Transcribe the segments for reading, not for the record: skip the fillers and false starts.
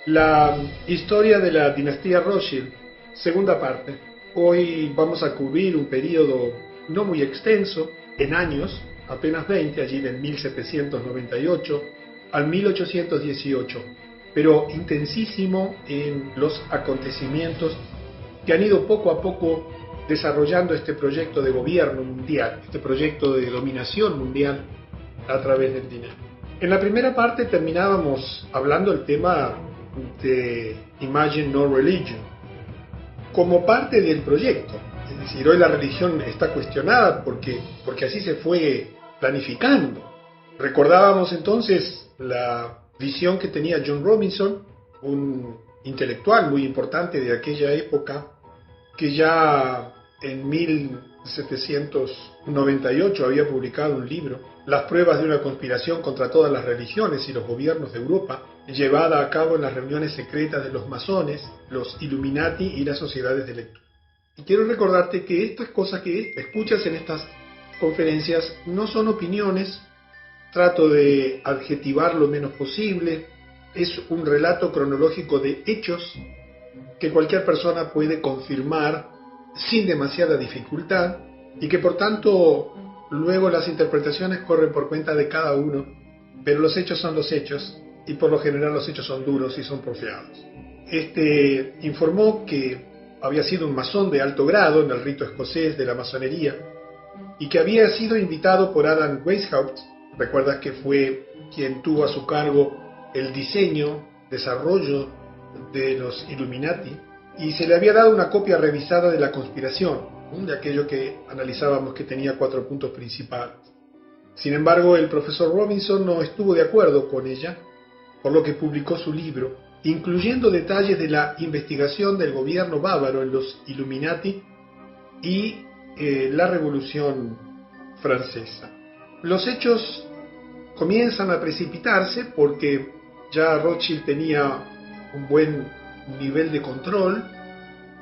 La historia de la dinastía Rothschild, segunda parte. Hoy vamos a cubrir un periodo no muy extenso, en años, apenas 20, allí de 1798 al 1818, pero intensísimo en los acontecimientos que han ido poco a poco desarrollando este proyecto de gobierno mundial, este proyecto de dominación mundial a través del dinero. En la primera parte terminábamos hablando del tema de Imagine No Religion como parte del proyecto. Es decir, hoy la religión está cuestionada porque así se fue planificando. Recordábamos entonces la visión que tenía John Robinson, un intelectual muy importante de aquella época, que ya en 1798 había publicado un libro, Las pruebas de una conspiración contra todas las religiones y los gobiernos de Europa, llevada a cabo en las reuniones secretas de los masones, los Illuminati y las sociedades de lectura. Y quiero recordarte que estas cosas que escuchas en estas conferencias no son opiniones, trato de adjetivar lo menos posible, es un relato cronológico de hechos que cualquier persona puede confirmar sin demasiada dificultad y que por tanto luego las interpretaciones corren por cuenta de cada uno, pero los hechos son los hechos y por lo general los hechos son duros y son porfiados. Este informó que había sido un masón de alto grado en el rito escocés de la masonería y que había sido invitado por Adam Weishaupt. Recuerdas que fue quien tuvo a su cargo el diseño, desarrollo de los Illuminati, y se le había dado una copia revisada de la conspiración, de aquello que analizábamos que tenía 4 puntos principales. Sin embargo, el profesor Robinson no estuvo de acuerdo con ella, por lo que publicó su libro, incluyendo detalles de la investigación del gobierno bávaro en los Illuminati y la Revolución Francesa. Los hechos comienzan a precipitarse porque ya Rothschild tenía un buen nivel de control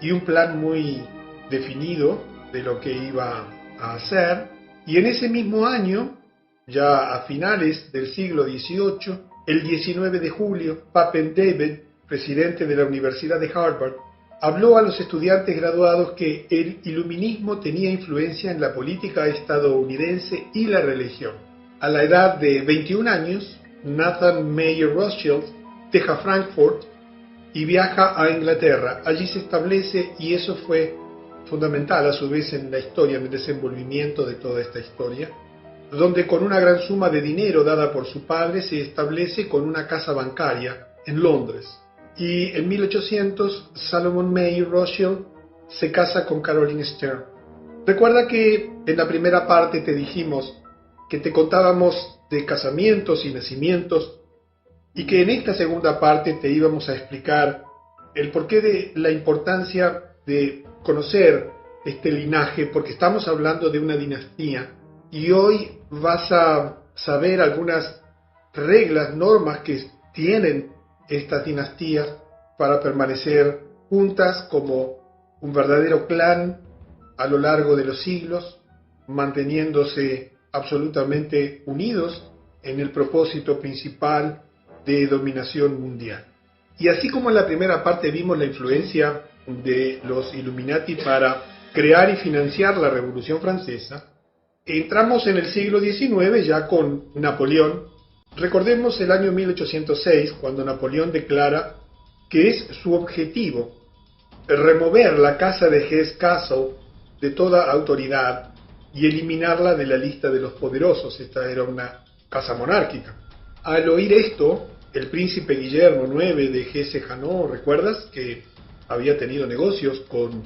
y un plan muy definido de lo que iba a hacer, y en ese mismo año, ya a finales del siglo XVIII, el 19 de julio, Papen David, presidente de la Universidad de Harvard, habló a los estudiantes graduados que el iluminismo tenía influencia en la política estadounidense y la religión. A la edad de 21 años, Nathan Mayer Rothschild deja Frankfurt y viaja a Inglaterra. Allí se establece, y eso fue fundamental a su vez en la historia, en el desenvolvimiento de toda esta historia, donde con una gran suma de dinero dada por su padre se establece con una casa bancaria en Londres. Y en 1800 Salomon Mayer Rothschild se casa con Caroline Stern. Recuerda que en la primera parte te dijimos que te contábamos de casamientos y nacimientos, y que en esta segunda parte te íbamos a explicar el porqué de la importancia de conocer este linaje, porque estamos hablando de una dinastía, y hoy vas a saber algunas reglas, normas que tienen estas dinastías para permanecer juntas como un verdadero clan a lo largo de los siglos, manteniéndose absolutamente unidos en el propósito principal de dominación mundial. Y así como en la primera parte vimos la influencia de los Illuminati para crear y financiar la Revolución Francesa, entramos en el siglo XIX ya con Napoleón. Recordemos el año 1806, cuando Napoleón declara que es su objetivo remover la casa de Hesse-Kassel de toda autoridad y eliminarla de la lista de los poderosos. Esta era una casa monárquica. Al oír esto, el príncipe Guillermo IX de Hesse-Hanau, ¿recuerdas? Que había tenido negocios con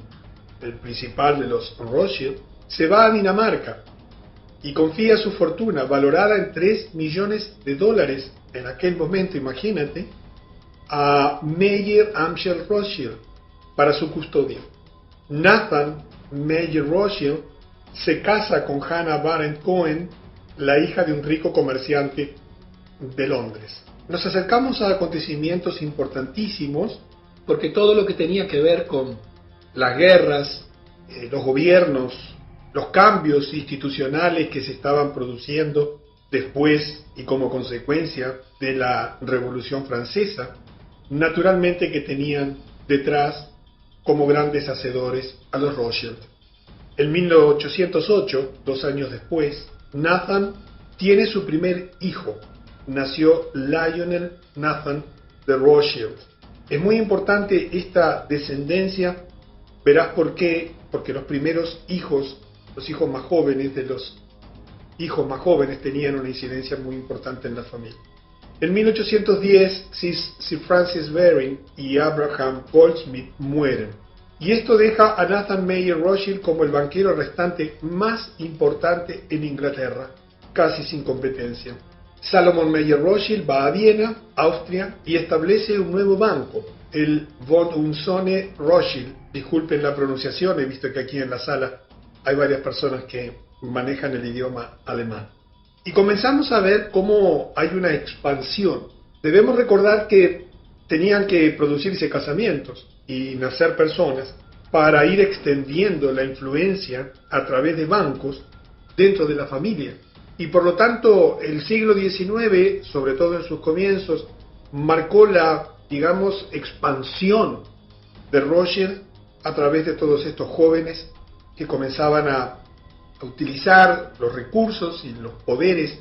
el principal de los Rothschild, se va a Dinamarca y confía su fortuna, valorada en $3 millones en aquel momento, imagínate, a Mayer Amschel Rothschild para su custodia. Nathan Mayer Rothschild se casa con Hannah Barendt Cohen, la hija de un rico comerciante de Londres. Nos acercamos a acontecimientos importantísimos porque todo lo que tenía que ver con las guerras, los gobiernos, los cambios institucionales que se estaban produciendo después y como consecuencia de la Revolución Francesa, naturalmente que tenían detrás como grandes hacedores a los Rothschild. En 1808, 2 años después, Nathan tiene su primer hijo. Nació Lionel Nathan de Rothschild. Es muy importante esta descendencia, verás por qué, porque los primeros hijos, los hijos más jóvenes de los hijos más jóvenes tenían una incidencia muy importante en la familia. En 1810, Sir Francis Baring y Abraham Goldsmith mueren, y esto deja a Nathan Mayer Rothschild como el banquero restante más importante en Inglaterra, casi sin competencia. Salomon Mayer Rothschild va a Viena, Austria, y establece un nuevo banco, el Von Unzone Rothschild. Disculpen la pronunciación, he visto que aquí en la sala hay varias personas que manejan el idioma alemán. Y comenzamos a ver cómo hay una expansión. Debemos recordar que tenían que producirse casamientos y nacer personas para ir extendiendo la influencia a través de bancos dentro de la familia. Y por lo tanto, el siglo XIX, sobre todo en sus comienzos, marcó la, digamos, expansión de Rothschild a través de todos estos jóvenes que comenzaban a utilizar los recursos y los poderes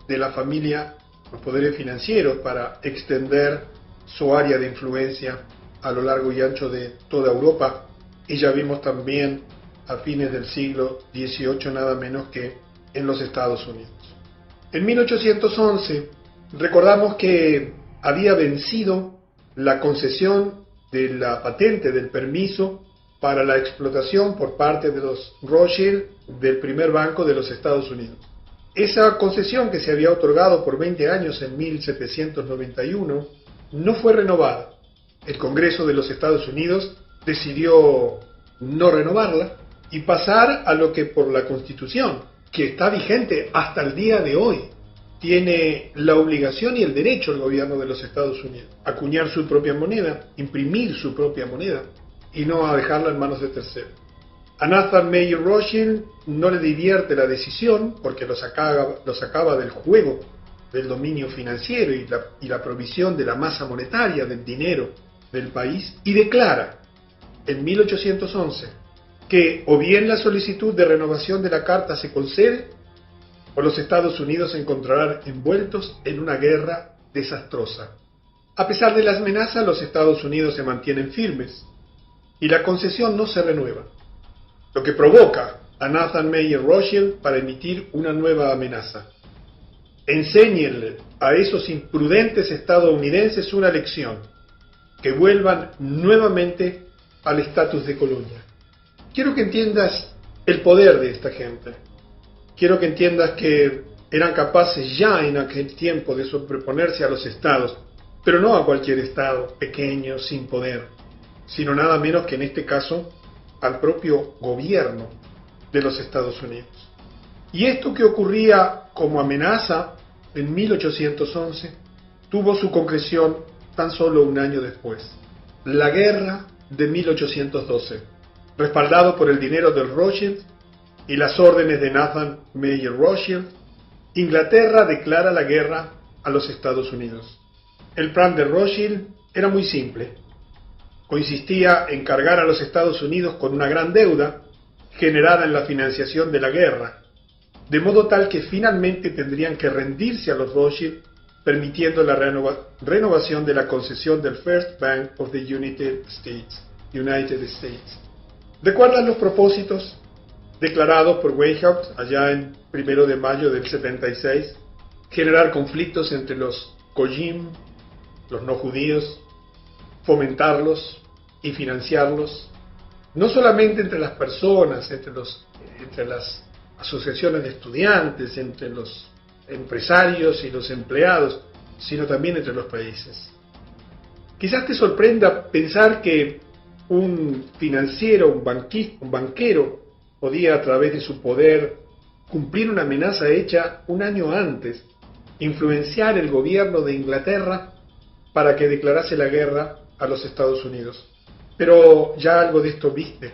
de la familia, los poderes financieros, para extender su área de influencia a lo largo y ancho de toda Europa. Y ya vimos también a fines del siglo XVIII nada menos que en los Estados Unidos. En 1811 recordamos que había vencido la concesión de la patente del permiso para la explotación por parte de los Rothschild del primer banco de los Estados Unidos. Esa concesión, que se había otorgado por 20 años en 1791, no fue renovada. El Congreso de los Estados Unidos decidió no renovarla y pasar a lo que por la Constitución, que está vigente hasta el día de hoy, tiene la obligación y el derecho el gobierno de los Estados Unidos a acuñar su propia moneda, imprimir su propia moneda y no a dejarla en manos de terceros. A Nathan Mayer Rothschild no le divierte la decisión porque lo sacaba del juego del dominio financiero y la provisión de la masa monetaria, del dinero del país, y declara en 1811 que o bien la solicitud de renovación de la carta se concede o los Estados Unidos se encontrarán envueltos en una guerra desastrosa. A pesar de las amenazas, los Estados Unidos se mantienen firmes y la concesión no se renueva, lo que provoca a Nathan Mayer Rothschild para emitir una nueva amenaza. Enséñenle a esos imprudentes estadounidenses una lección, que vuelvan nuevamente al estatus de colonia. Quiero que entiendas el poder de esta gente. Quiero que entiendas que eran capaces ya en aquel tiempo de sobreponerse a los estados, pero no a cualquier estado pequeño, sin poder, sino nada menos que en este caso al propio gobierno de los Estados Unidos. Y esto que ocurría como amenaza en 1811 tuvo su concreción tan solo un año después. La guerra de 1812, respaldado por el dinero del Rothschild y las órdenes de Nathan Mayer Rothschild, Inglaterra declara la guerra a los Estados Unidos. El plan de Rothschild era muy simple. Consistía en cargar a los Estados Unidos con una gran deuda generada en la financiación de la guerra, de modo tal que finalmente tendrían que rendirse a los Rothschild, permitiendo la renovación de la concesión del First Bank of the United States. ¿Recuerdan los propósitos declarados por Weishaupt allá en 1 de mayo del 76? Generar conflictos entre los Goyim, los no judíos, fomentarlos y financiarlos, no solamente entre las personas, entre las asociaciones de estudiantes, entre los empresarios y los empleados, sino también entre los países. Quizás te sorprenda pensar que un financiero, un banquero, podía a través de su poder cumplir una amenaza hecha un año antes, influenciar el gobierno de Inglaterra para que declarase la guerra a los Estados Unidos. Pero ya algo de esto viste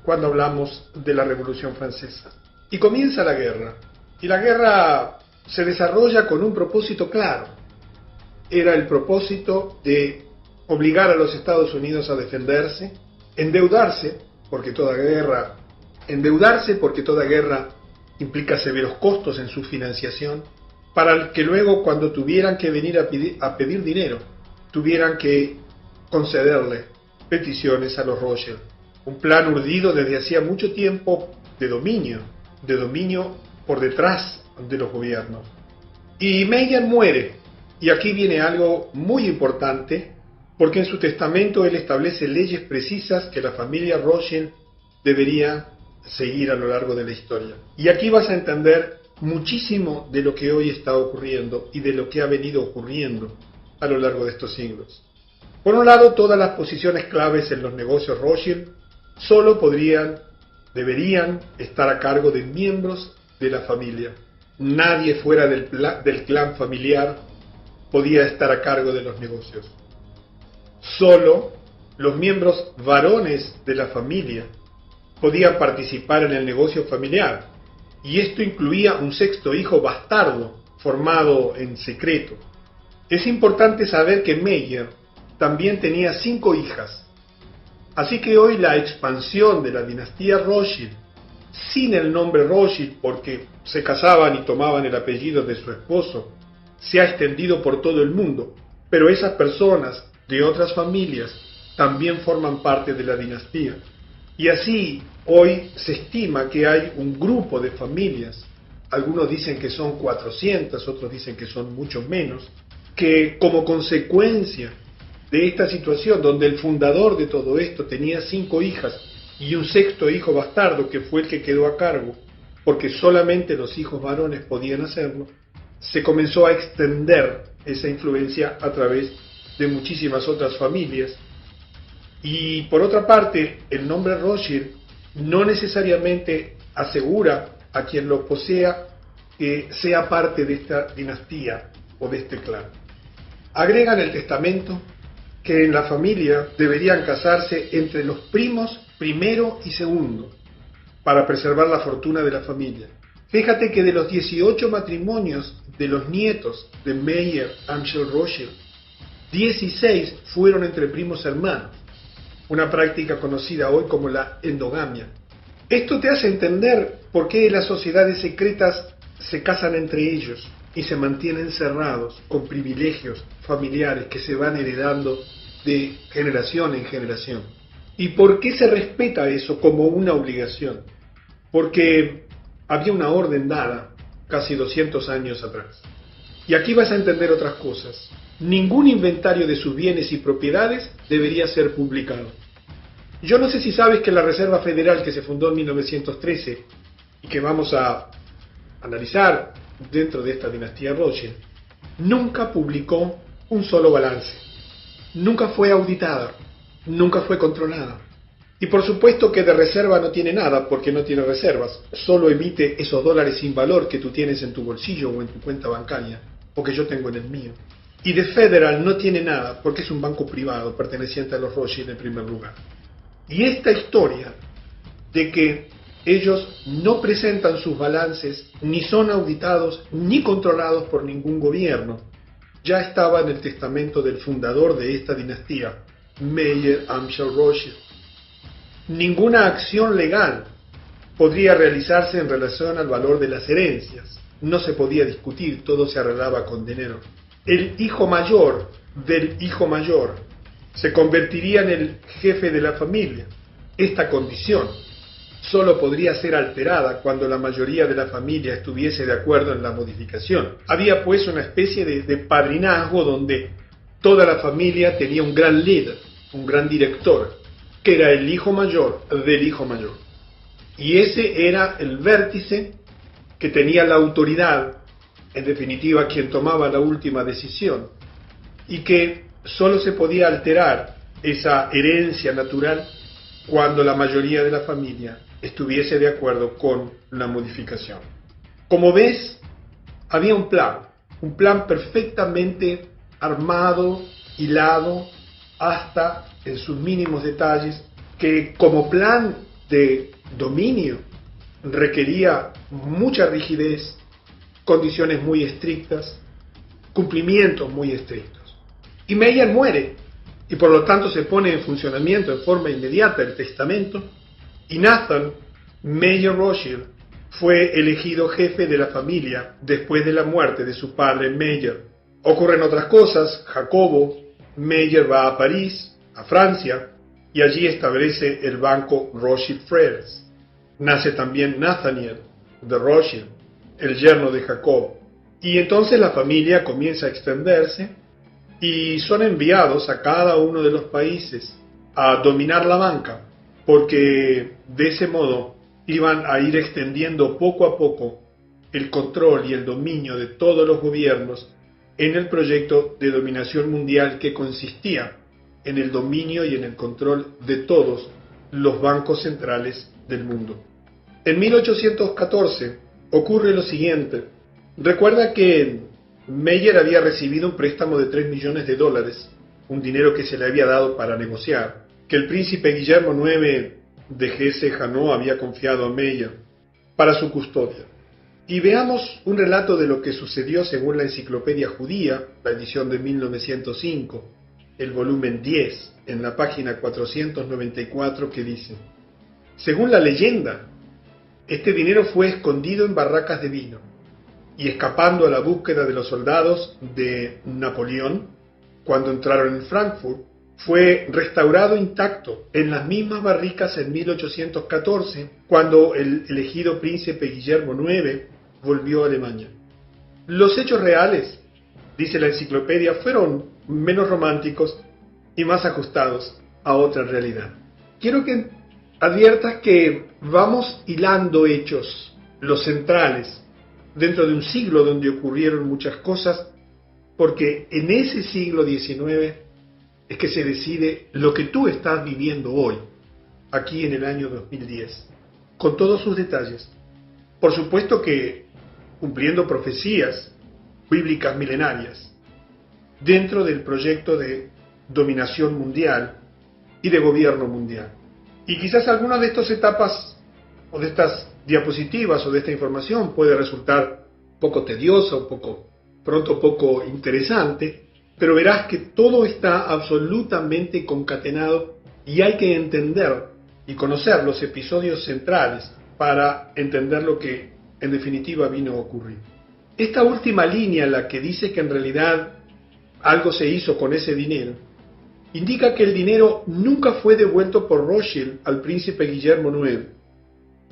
cuando hablamos de la Revolución Francesa. Y comienza la guerra. Y la guerra se desarrolla con un propósito claro. Era el propósito de obligar a los Estados Unidos a defenderse, endeudarse porque toda guerra implica severos costos en su financiación, para que luego cuando tuvieran que venir a pedir dinero, tuvieran que concederle peticiones a los Rothschild. Un plan urdido desde hacía mucho tiempo de dominio por detrás de los gobiernos. Y Meyer muere, y aquí viene algo muy importante, porque en su testamento él establece leyes precisas que la familia Rothschild debería seguir a lo largo de la historia. Y aquí vas a entender muchísimo de lo que hoy está ocurriendo y de lo que ha venido ocurriendo a lo largo de estos siglos. Por un lado, todas las posiciones claves en los negocios Rothschild solo deberían estar a cargo de miembros de la familia. Nadie fuera del clan familiar podía estar a cargo de los negocios. Solo los miembros varones de la familia podían participar en el negocio familiar, y esto incluía un sexto hijo bastardo formado en secreto. Es importante saber que Meyer también tenía 5 hijas, así que hoy la expansión de la dinastía Rothschild, sin el nombre Rothschild porque se casaban y tomaban el apellido de su esposo, se ha extendido por todo el mundo, pero esas personas de otras familias también forman parte de la dinastía. Y así, hoy se estima que hay un grupo de familias, algunos dicen que son 400, otros dicen que son mucho menos, que como consecuencia de esta situación, donde el fundador de todo esto tenía 5 hijas y un sexto hijo bastardo que fue el que quedó a cargo, porque solamente los hijos varones podían hacerlo, se comenzó a extender esa influencia a través de muchísimas otras familias. Y por otra parte, el nombre Rothschild no necesariamente asegura a quien lo posea que sea parte de esta dinastía o de este clan. Agrega en el testamento que en la familia deberían casarse entre los primos primero y segundo para preservar la fortuna de la familia. Fíjate que de los 18 matrimonios de los nietos de Meyer Amschel Rothschild, 16 fueron entre primos hermanos, una práctica conocida hoy como la endogamia. Esto te hace entender por qué las sociedades secretas se casan entre ellos y se mantienen cerrados con privilegios familiares que se van heredando de generación en generación. ¿Y por qué se respeta eso como una obligación? Porque había una orden dada casi 200 años atrás. Y aquí vas a entender otras cosas. Ningún inventario de sus bienes y propiedades debería ser publicado. Yo no sé si sabes que la Reserva Federal, que se fundó en 1913 y que vamos a analizar dentro de esta dinastía Rothschild, nunca publicó un solo balance. Nunca fue auditada, nunca fue controlada. Y por supuesto que de reserva no tiene nada, porque no tiene reservas. Solo emite esos dólares sin valor que tú tienes en tu bolsillo o en tu cuenta bancaria, o que yo tengo en el mío. Y de Federal no tiene nada, porque es un banco privado perteneciente a los Rothschild en primer lugar. Y esta historia de que ellos no presentan sus balances, ni son auditados, ni controlados por ningún gobierno, ya estaba en el testamento del fundador de esta dinastía, Meyer Amschel Rothschild. Ninguna acción legal podría realizarse en relación al valor de las herencias. No se podía discutir, todo se arreglaba con dinero. El hijo mayor del hijo mayor se convertiría en el jefe de la familia. Esta condición solo podría ser alterada cuando la mayoría de la familia estuviese de acuerdo en la modificación. Había pues una especie de padrinazgo donde toda la familia tenía un gran líder, un gran director, que era el hijo mayor del hijo mayor. Y ese era el vértice que tenía la autoridad, en definitiva quien tomaba la última decisión, y que solo se podía alterar esa herencia natural cuando la mayoría de la familia estuviese de acuerdo con la modificación. Como ves, había un plan perfectamente armado, hilado, hasta en sus mínimos detalles, que como plan de dominio requería mucha rigidez, condiciones muy estrictas, cumplimientos muy estrictos. Y Meyer muere, y por lo tanto se pone en funcionamiento en forma inmediata el testamento, y Nathan Mayer Rothschild fue elegido jefe de la familia después de la muerte de su padre Mayer. Ocurren otras cosas. Jacobo Mayer va a París, a Francia, y allí establece el banco Rothschild Frères. Nace también Nathaniel de Rothschild, el yerno de Jacob. Y entonces la familia comienza a extenderse y son enviados a cada uno de los países a dominar la banca, porque de ese modo iban a ir extendiendo poco a poco el control y el dominio de todos los gobiernos en el proyecto de dominación mundial que consistía en el dominio y en el control de todos los bancos centrales del mundo. En 1814 ocurre lo siguiente. Recuerda que Mayer había recibido un préstamo de $3 millones, un dinero que se le había dado para negociar, que el príncipe Guillermo IX de Hesse-Hanau había confiado a Mayer para su custodia. Y veamos un relato de lo que sucedió según la Enciclopedia Judía, la edición de 1905, el volumen 10, en la página 494, que dice: según la leyenda, este dinero fue escondido en barracas de vino, y escapando a la búsqueda de los soldados de Napoleón, cuando entraron en Frankfurt, fue restaurado intacto en las mismas barricas en 1814, cuando el elegido príncipe Guillermo IX volvió a Alemania. Los hechos reales, dice la enciclopedia, fueron menos románticos y más ajustados a otra realidad. Quiero que adviertas que vamos hilando hechos, los centrales, dentro de un siglo donde ocurrieron muchas cosas, porque en ese siglo XIX es que se decide lo que tú estás viviendo hoy, aquí en el año 2010, con todos sus detalles. Por supuesto que cumpliendo profecías bíblicas milenarias, dentro del proyecto de dominación mundial y de gobierno mundial. Y quizás alguna de estas etapas, o de estas diapositivas, o de esta información puede resultar poco tediosa, poco interesante, pero verás que todo está absolutamente concatenado y hay que entender y conocer los episodios centrales para entender lo que en definitiva vino a ocurrir. Esta última línea, la que dice que en realidad algo se hizo con ese dinero, indica que el dinero nunca fue devuelto por Rothschild al príncipe Guillermo IX.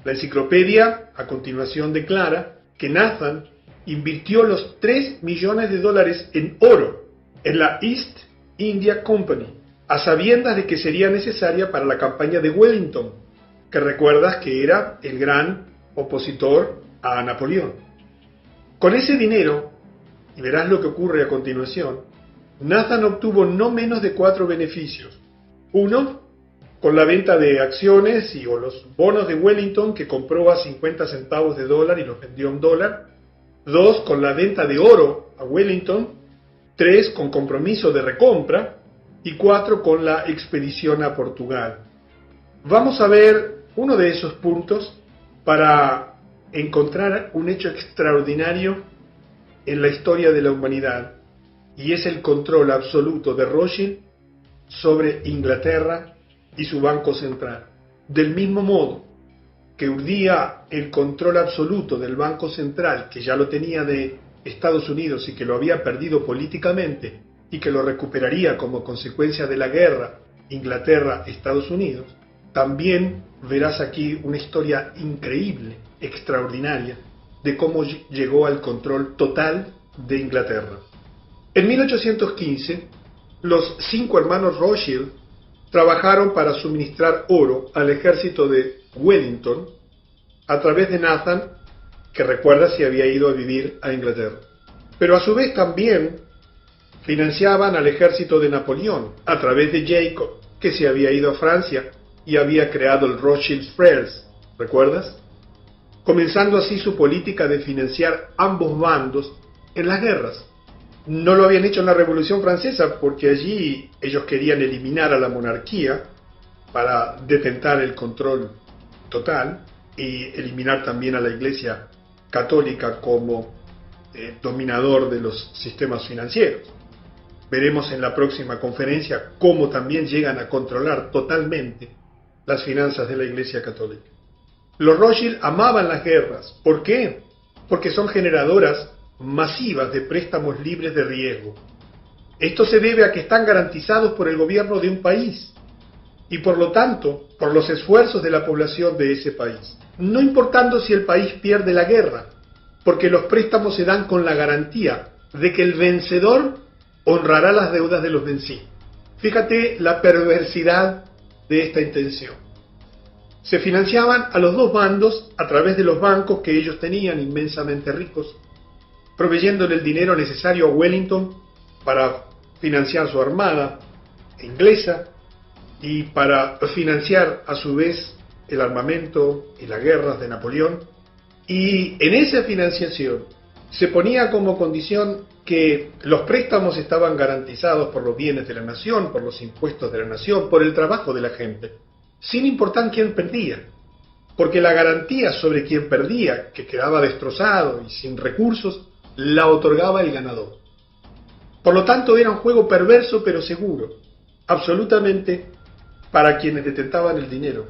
La enciclopedia a continuación declara que Nathan invirtió los $3 millones en oro en la East India Company, a sabiendas de que sería necesaria para la campaña de Wellington, que recuerdas que era el gran opositor a Napoleón. Con ese dinero, y verás lo que ocurre a continuación, Nathan obtuvo no menos de 4 beneficios. Uno, con la venta de acciones o los bonos de Wellington, que compró a 50 centavos de dólar y los vendió a $1. 2, con la venta de oro a Wellington. 3, con compromiso de recompra. Y 4, con la expedición a Portugal. Vamos a ver uno de esos puntos para encontrar un hecho extraordinario en la historia de la humanidad, y es el control absoluto de Rothschild sobre Inglaterra y su banco central. Del mismo modo que urdía el control absoluto del Banco Central, que ya lo tenía de Estados Unidos y que lo había perdido políticamente y que lo recuperaría como consecuencia de la guerra Inglaterra-Estados Unidos, también verás aquí una historia increíble, extraordinaria, de cómo llegó al control total de Inglaterra. En 1815, los 5 hermanos Rothschild trabajaron para suministrar oro al ejército de Wellington a través de Nathan, que recuerda se había ido a vivir a Inglaterra. Pero a su vez también financiaban al ejército de Napoleón a través de Jacob, que se había ido a Francia y había creado el Rothschild Frères, ¿recuerdas? Comenzando así su política de financiar ambos bandos en las guerras. No lo habían hecho en la Revolución Francesa porque allí ellos querían eliminar a la monarquía para detentar el control total y eliminar también a la Iglesia Católica como dominador de los sistemas financieros. Veremos en la próxima conferencia cómo también llegan a controlar totalmente las finanzas de la Iglesia Católica. Los Rothschild amaban las guerras. ¿Por qué? Porque son generadoras masivas de préstamos libres de riesgo. Esto se debe a que están garantizados por el gobierno de un país y por lo tanto por los esfuerzos de la población de ese país, no importando si el país pierde la guerra, porque los préstamos se dan con la garantía de que el vencedor honrará las deudas de los vencidos. Fíjate la perversidad de esta intención. Se financiaban a los dos bandos a través de los bancos que ellos tenían, inmensamente ricos, proveyéndole el dinero necesario a Wellington para financiar su armada inglesa y para financiar a su vez el armamento y las guerras de Napoleón. Y en esa financiación se ponía como condición que los préstamos estaban garantizados por los bienes de la nación, por los impuestos de la nación, por el trabajo de la gente, sin importar quién perdía, porque la garantía sobre quien perdía, que quedaba destrozado y sin recursos, la otorgaba el ganador. Por lo tanto, era un juego perverso pero seguro, absolutamente para quienes detentaban el dinero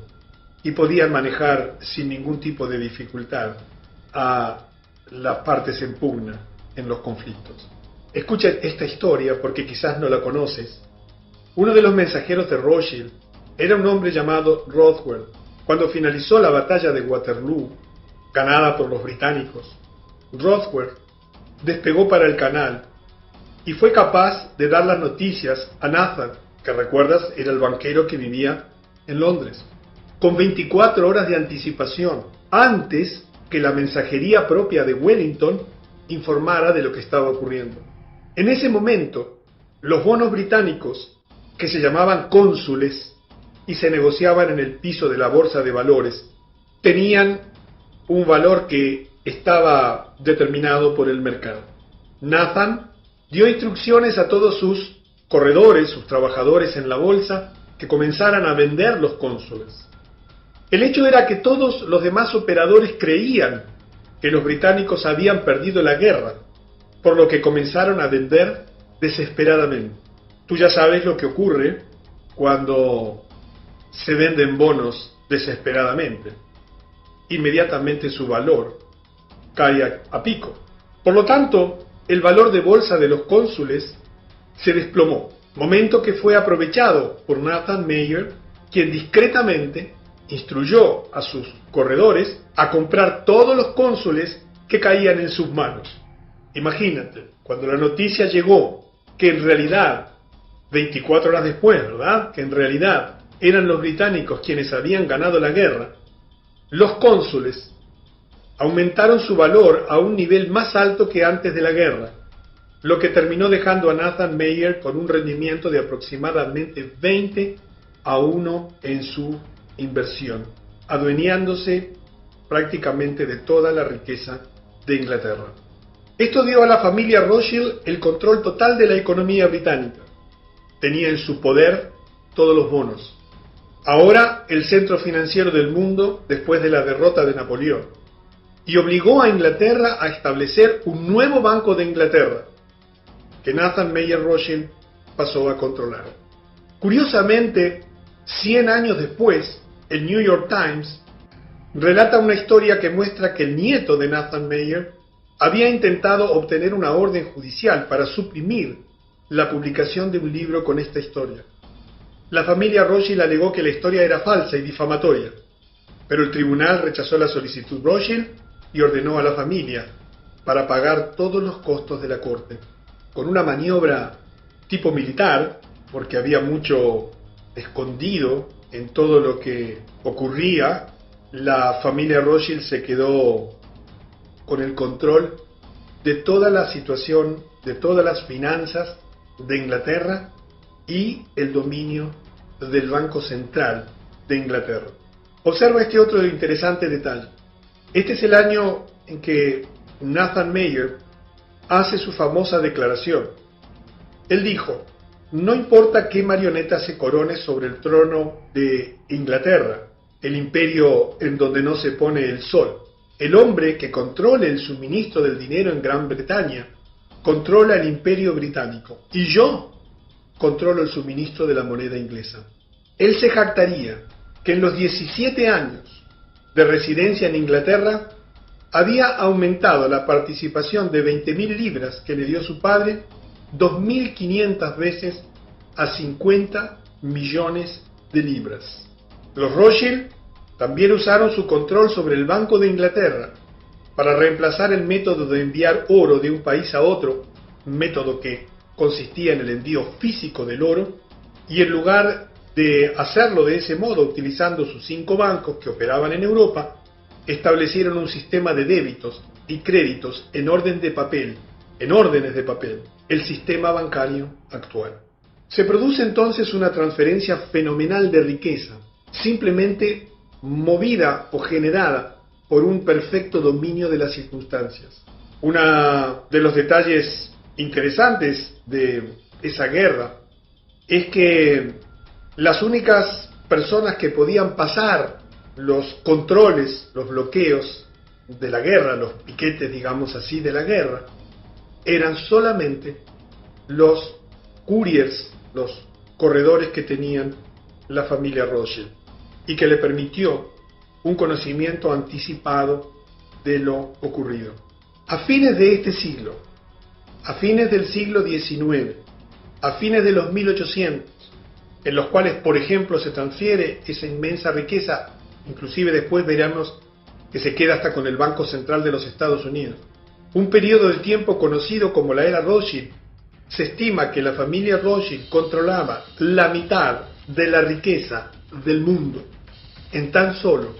y podían manejar sin ningún tipo de dificultad a las partes en pugna en los conflictos. Escucha esta historia porque quizás no la conoces. Uno de los mensajeros de Rothschild era un hombre llamado Rothwell. Cuando finalizó la batalla de Waterloo, ganada por los británicos, Rothwell despegó para el canal y fue capaz de dar las noticias a Nathan, que recuerdas era el banquero que vivía en Londres, con 24 horas de anticipación, antes que la mensajería propia de Wellington informara de lo que estaba ocurriendo. En ese momento, los bonos británicos, que se llamaban cónsules y se negociaban en el piso de la bolsa de valores, tenían un valor que estaba determinado por el mercado. Nathan dio instrucciones a todos sus corredores, sus trabajadores en la bolsa, que comenzaran a vender los cónsules. El hecho era que todos los demás operadores creían que los británicos habían perdido la guerra, por lo que comenzaron a vender desesperadamente. Tú ya sabes lo que ocurre cuando se venden bonos desesperadamente. Inmediatamente su valor cae a pico. Por lo tanto, el valor de bolsa de los cónsules se desplomó, momento que fue aprovechado por Nathan Mayer, quien discretamente instruyó a sus corredores a comprar todos los cónsules que caían en sus manos. Imagínate, cuando la noticia llegó que en realidad, 24 horas después, ¿verdad?, que en realidad eran los británicos quienes habían ganado la guerra, los cónsules aumentaron su valor a un nivel más alto que antes de la guerra, lo que terminó dejando a Nathan Mayer con un rendimiento de aproximadamente 20-1 en su inversión, adueñándose prácticamente de toda la riqueza de Inglaterra. Esto dio a la familia Rothschild el control total de la economía británica. Tenía en su poder todos los bonos. Ahora el centro financiero del mundo después de la derrota de Napoleón, y obligó a Inglaterra a establecer un nuevo Banco de Inglaterra, que Nathan Mayer Rothschild pasó a controlar. Curiosamente, 100 años después, el New York Times relata una historia que muestra que el nieto de Nathan Mayer había intentado obtener una orden judicial para suprimir la publicación de un libro con esta historia. La familia Rothschild alegó que la historia era falsa y difamatoria, pero el tribunal rechazó la solicitud Rothschild y ordenó a la familia para pagar todos los costos de la corte. Con una maniobra tipo militar, porque había mucho escondido en todo lo que ocurría, la familia Rothschild se quedó con el control de toda la situación, de todas las finanzas de Inglaterra y el dominio del Banco Central de Inglaterra. Observa este otro interesante detalle. Este es el año en que Nathan Mayer hace su famosa declaración. Él dijo: no importa qué marioneta se corone sobre el trono de Inglaterra, el imperio en donde no se pone el sol, el hombre que controle el suministro del dinero en Gran Bretaña controla el imperio británico, y yo controlo el suministro de la moneda inglesa. Él se jactaría que en los 17 años de residencia en Inglaterra había aumentado la participación de 20.000 libras que le dio su padre 2.500 veces a 50 millones de libras. Los Rothschild también usaron su control sobre el Banco de Inglaterra para reemplazar el método de enviar oro de un país a otro, método que consistía en el envío físico del oro, y en lugar de hacerlo de ese modo utilizando sus 5 bancos que operaban en Europa, establecieron un sistema de débitos y créditos en órdenes de papel, el sistema bancario actual. Se produce entonces una transferencia fenomenal de riqueza, simplemente movida o generada por un perfecto dominio de las circunstancias. Uno de los detalles interesantes de esa guerra es que las únicas personas que podían pasar los controles, los bloqueos de la guerra, los piquetes, digamos así, de la guerra, eran solamente los couriers, los corredores que tenían la familia Rothschild, y que le permitió un conocimiento anticipado de lo ocurrido. A fines de este siglo, a fines del siglo XIX, a fines de los 1800, en los cuales, por ejemplo, se transfiere esa inmensa riqueza, inclusive después veremos que se queda hasta con el Banco Central de los Estados Unidos. Un periodo de tiempo conocido como la era Rothschild, se estima que la familia Rothschild controlaba la mitad de la riqueza del mundo. En tan solo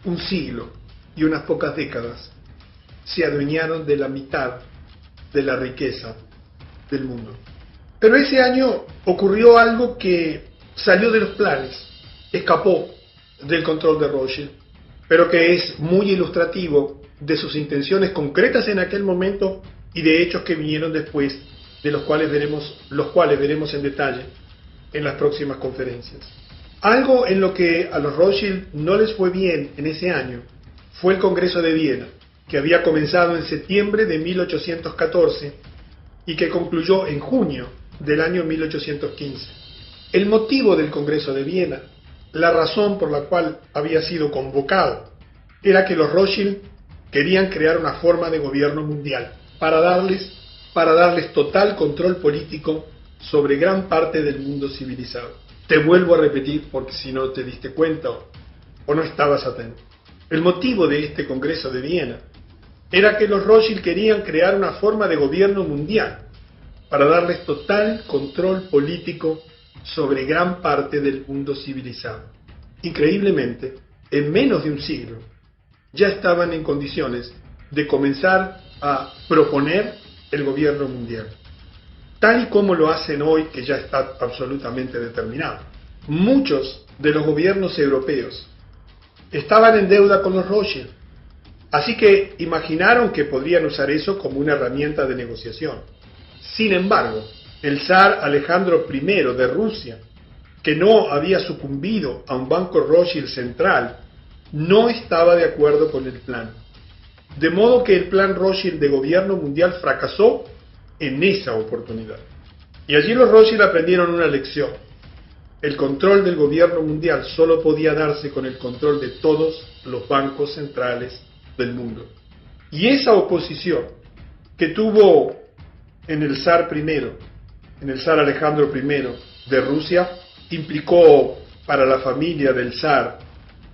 un siglo y unas pocas décadas, se adueñaron de la mitad de la riqueza del mundo. Pero ese año ocurrió algo que salió de los planes, escapó del control de Rothschild, pero que es muy ilustrativo de sus intenciones concretas en aquel momento y de hechos que vinieron después, de los cuales veremos en detalle en las próximas conferencias. Algo en lo que a los Rothschild no les fue bien en ese año fue el Congreso de Viena, que había comenzado en septiembre de 1814 y que concluyó en junio del año 1815. El motivo del Congreso de Viena, la razón por la cual había sido convocado, era que los Rothschild querían crear una forma de gobierno mundial para darles total control político sobre gran parte del mundo civilizado. Te vuelvo a repetir porque si no te diste cuenta o no estabas atento. El motivo de este Congreso de Viena era que los Rothschild querían crear una forma de gobierno mundial para darles total control político sobre gran parte del mundo civilizado. Increíblemente, en menos de un siglo, ya estaban en condiciones de comenzar a proponer el gobierno mundial, tal y como lo hacen hoy, que ya está absolutamente determinado. Muchos de los gobiernos europeos estaban en deuda con los Rothschild, así que imaginaron que podrían usar eso como una herramienta de negociación. Sin embargo, el zar Alejandro I de Rusia, que no había sucumbido a un banco Rothschild central, no estaba de acuerdo con el plan. De modo que el plan Rothschild de gobierno mundial fracasó en esa oportunidad. Y allí los Rothschild aprendieron una lección. El control del gobierno mundial solo podía darse con el control de todos los bancos centrales del mundo. Y esa oposición que tuvo en el zar Alejandro I de Rusia, implicó para la familia del zar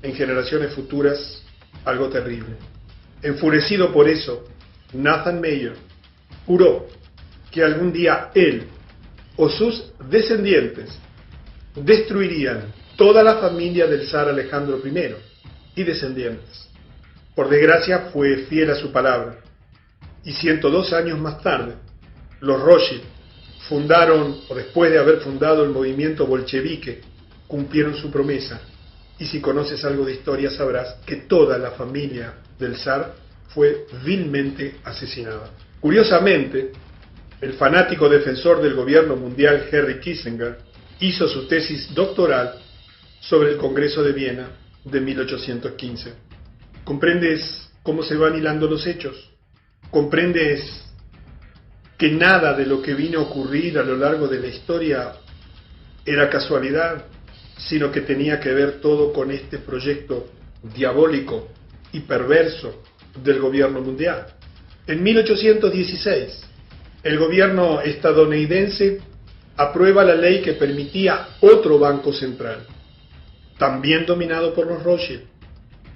en generaciones futuras algo terrible. Enfurecido por eso, Nathan Mayer juró que algún día él o sus descendientes destruirían toda la familia del zar Alejandro I y descendientes. Por desgracia fue fiel a su palabra, y 102 años más tarde, los Rothschild después de haber fundado el movimiento bolchevique, cumplieron su promesa, y si conoces algo de historia sabrás que toda la familia del zar fue vilmente asesinada. Curiosamente, el fanático defensor del gobierno mundial Henry Kissinger hizo su tesis doctoral sobre el Congreso de Viena de 1815. ¿Comprendes cómo se van hilando los hechos? ¿Comprendes que nada de lo que vino a ocurrir a lo largo de la historia era casualidad, sino que tenía que ver todo con este proyecto diabólico y perverso del gobierno mundial. En 1816, el gobierno estadounidense aprueba la ley que permitía otro banco central, también dominado por los Rothschild,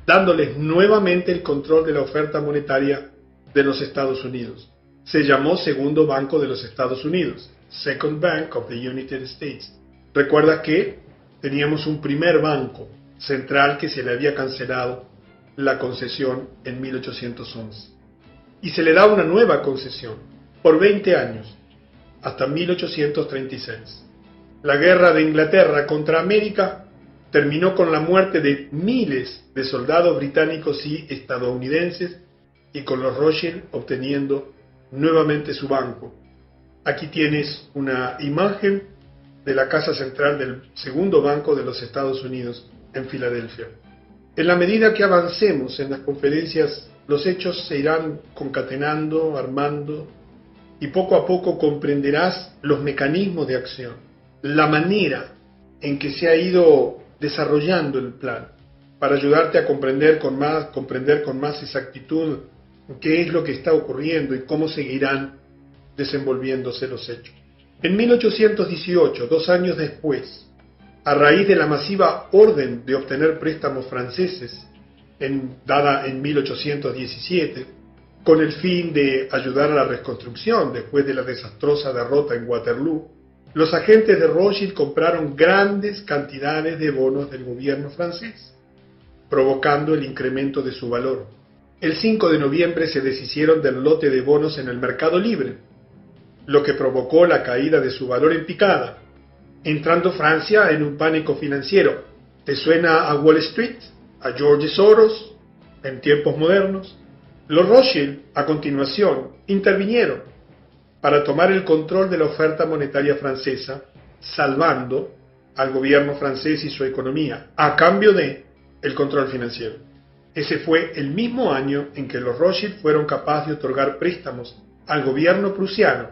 dándoles nuevamente el control de la oferta monetaria de los Estados Unidos. Se llamó Segundo Banco de los Estados Unidos, Second Bank of the United States. Recuerda que teníamos un primer banco central que se le había cancelado la concesión en 1811. Y se le da una nueva concesión por 20 años, hasta 1836. La guerra de Inglaterra contra América terminó con la muerte de miles de soldados británicos y estadounidenses y con los Rothschild obteniendo nuevamente su banco. Aquí tienes una imagen de la casa central del Segundo Banco de los Estados Unidos en Filadelfia. En la medida que avancemos en las conferencias, los hechos se irán concatenando, armando, y poco a poco comprenderás los mecanismos de acción, la manera en que se ha ido desarrollando el plan, para ayudarte a comprender con más exactitud qué es lo que está ocurriendo y cómo seguirán desenvolviéndose los hechos. En 1818, 2 años después, a raíz de la masiva orden de obtener préstamos franceses, dada en 1817, con el fin de ayudar a la reconstrucción después de la desastrosa derrota en Waterloo, los agentes de Rothschild compraron grandes cantidades de bonos del gobierno francés, provocando el incremento de su valor. El 5 de noviembre se deshicieron del lote de bonos en el mercado libre, lo que provocó la caída de su valor en picada, entrando Francia en un pánico financiero. ¿Te suena a Wall Street? ¿A George Soros? En tiempos modernos. Los Rothschild, a continuación, intervinieron para tomar el control de la oferta monetaria francesa, salvando al gobierno francés y su economía, a cambio de el control financiero. Ese fue el mismo año en que los Rothschild fueron capaces de otorgar préstamos al gobierno prusiano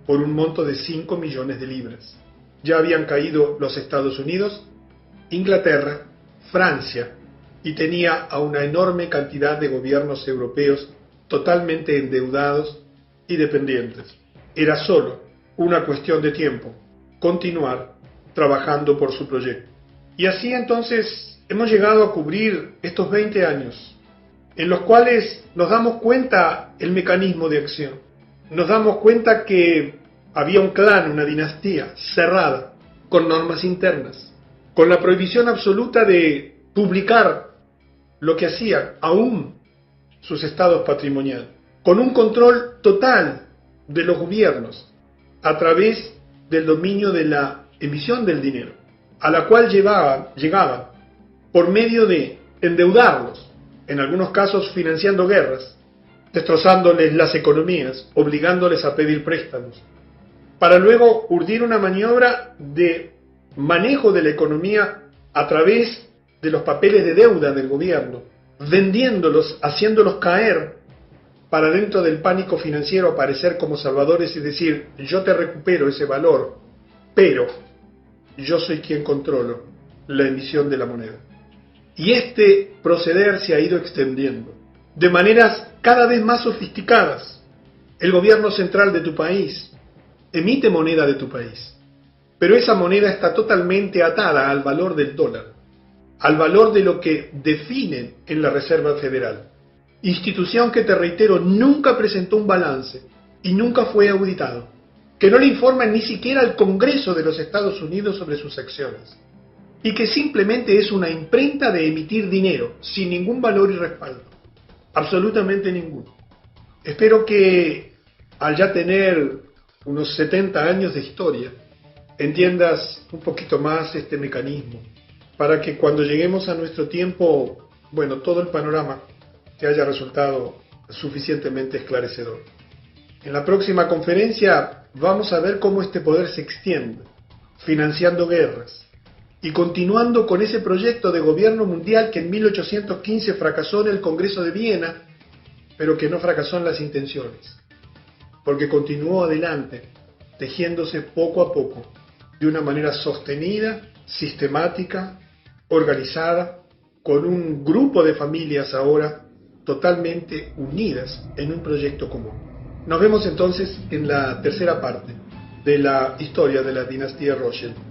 por un monto de 5 millones de libras. Ya habían caído los Estados Unidos, Inglaterra, Francia, y tenía a una enorme cantidad de gobiernos europeos totalmente endeudados y dependientes. Era solo una cuestión de tiempo continuar trabajando por su proyecto. Y así entonces hemos llegado a cubrir estos 20 años, en los cuales nos damos cuenta el mecanismo de acción. Nos damos cuenta que había un clan, una dinastía cerrada, con normas internas, con la prohibición absoluta de publicar lo que hacían, aún sus estados patrimoniales, con un control total de los gobiernos a través del dominio de la emisión del dinero, a la cual llegaban por medio de endeudarlos, en algunos casos financiando guerras, destrozándoles las economías, obligándoles a pedir préstamos, para luego urdir una maniobra de manejo de la economía a través de los papeles de deuda del gobierno, vendiéndolos, haciéndolos caer, para dentro del pánico financiero aparecer como salvadores y decir, yo te recupero ese valor, pero yo soy quien controlo la emisión de la moneda. Y este proceder se ha ido extendiendo de maneras cada vez más sofisticadas. El gobierno central de tu país emite moneda de tu país, pero esa moneda está totalmente atada al valor del dólar, al valor de lo que definen en la Reserva Federal, institución que, te reitero, nunca presentó un balance y nunca fue auditado, que no le informan ni siquiera al Congreso de los Estados Unidos sobre sus acciones, y que simplemente es una imprenta de emitir dinero, sin ningún valor y respaldo, absolutamente ninguno. Espero que, al ya tener unos 70 años de historia, entiendas un poquito más este mecanismo, para que cuando lleguemos a nuestro tiempo, todo el panorama te haya resultado suficientemente esclarecedor. En la próxima conferencia vamos a ver cómo este poder se extiende, financiando guerras y continuando con ese proyecto de gobierno mundial que en 1815 fracasó en el Congreso de Viena, pero que no fracasó en las intenciones. porque continuó adelante, tejiéndose poco a poco, de una manera sostenida, sistemática, organizada, con un grupo de familias ahora totalmente unidas en un proyecto común. Nos vemos entonces en la tercera parte de la historia de la dinastía Rothschild.